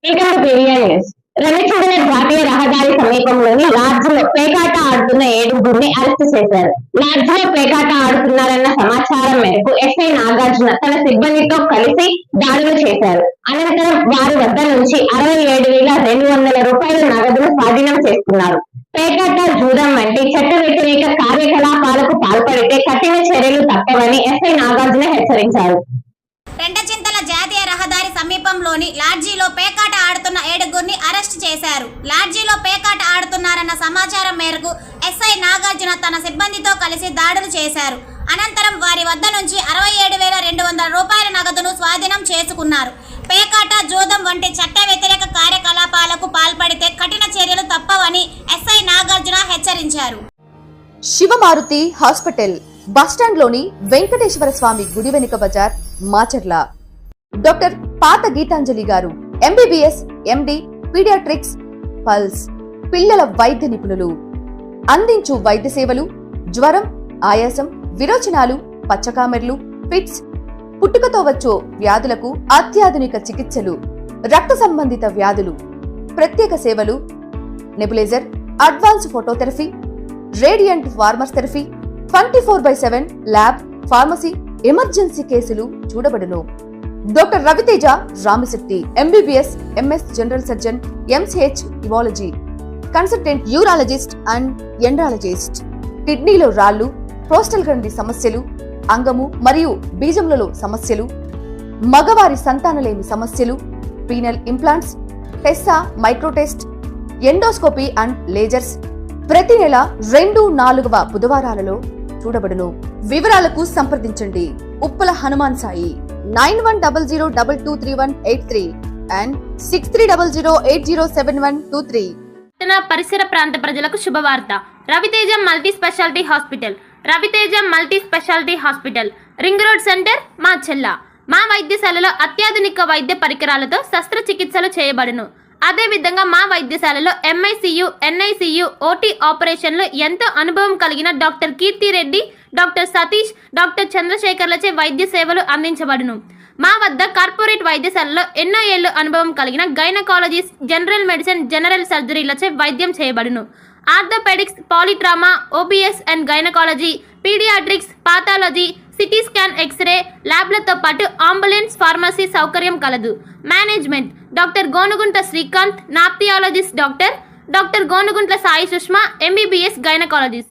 రవిచంద్ర జాతీయ రహదారి సమీపంలోని లాడ్జ్ లో పేకాట ఆడుతున్న ఏడుగురిని అరెస్టు చేశారు. లాడ్జ్ లో పేకాట ఆడుతున్నారన్న సమాచారం మేరకు ఎస్ఐ నాగార్జున తన సిబ్బందితో కలిసి దాడులు చేశారు. అనంతరం వారి వద్ద నుంచి 67,200 రూపాయల నగదును స్వాధీనం చేసుకున్నారు. పేకాట, జూదం వంటి చట్ట వ్యతిరేక కార్యకలాపాలకు పాల్పడితే కఠిన చర్యలు తప్పవని ఎస్ఐ నాగార్జున హెచ్చరించారు. రెంటచింతల జాతీయ రహదారి సమీపంలోని లాడ్జీలో పేకాట ఆడుతున్న ఏడుగురిని అరెస్ట్ చేశారు. లాడ్జీలో పేకాట ఆడుతున్నారన్న సమాచారం మేరకు ఎస్ఐ నాగార్జున తన సిబ్బందితో కలిసి దాడులు చేశారు. అనంతరం వారి వద్ద నుంచి 67,200 రూపాయల నగదును స్వాధీనం చేసుకున్నారు. పేకాట, జూదం వంటి చట్ట వ్యతిరేక కార్యకలాపాలకు పాల్పడితే కఠిన చర్యలు తప్పవని ఎస్ఐ నాగార్జున హెచ్చరించారు. శివమారుతి హాస్పిటల్ బస్టాండ్లోని వెంకటేశ్వర స్వామి గుడి వెనుక బజార్, మాచర్ల. డాక్టర్ పాత గీతాంజలి గారు ఎంబీబీఎస్, ఎండి, పీడియాట్రిక్స్, పల్స్, పిల్లల వైద్య నిపుణులు. అందించు వైద్య సేవలు జ్వరం, ఆయాసం, విరోచనాలు, పచ్చకామెర్లు, ఫిట్స్, పుట్టుకతో వచ్చే వ్యాధులకు అత్యాధునిక చికిత్సలు, రక్త సంబంధిత వ్యాధులు, ప్రత్యేక సేవలు, nebulizer, advance phototherapy, radiant warmers therapy, 24/7 lab, pharmacy, emergency కేసులు చూడబడును. Doctor Raviteja Ramisetti MBBS, MS general surgeon, MCH urology, consultant urologist and andrologist. కిడ్నీలో రాళ్లు, ప్రోస్టల్ గ్రంథి సమస్యలు, అంగము మరియు బీజములలో సమస్యలు, మగవారి సంతానలేమి సమస్యలు, penile implants, TESA, microTESE, endoscopy and lasers ప్రతి నెల 2, 4వ బుధవారాలలో చూడబడును. వివరాలకు సంప్రదించండి. ఉప్పల హనుమాన్ సాయి 9100223183 అండ్ 6300807123. పరిసర ప్రాంత ప్రజలకు శుభవార్త. Raviteja multi speciality hospital. Raviteja multi speciality hospital, ring road centre, Macherla. మా వైద్యశాలలో అత్యాధునిక వైద్య పరికరాలతో శస్త్రచికిత్సలు చేయబడును. అదేవిధంగా మా వైద్యశాలలో ఎంఐసియు, ఎన్ఐసియు, ఓటీ ఆపరేషన్లు ఎంతో అనుభవం కలిగిన doctor Keerthireddy, doctor Satish, doctor చంద్రశేఖర్లచే వైద్య సేవలు అందించబడును. మా వద్ద కార్పొరేట్ వైద్యశాలలో ఎన్నో ఏళ్లు అనుభవం కలిగిన గైనకాలజిస్ట్, జనరల్ మెడిసిన్, జనరల్ సర్జరీలచే వైద్యం చేయబడును. Orthopaedics, polytrauma, OBS and gynaecology, paediatrics, pathology, CT scan, X-ray ల్యాబ్లతో పాటు అంబులెన్స్, ఫార్మసీ సౌకర్యం కలదు. Management doctor Gonuguntla Srikanth, ophthalmologist doctor Gonuguntla Sai Sushma, MBBS gynaecologist.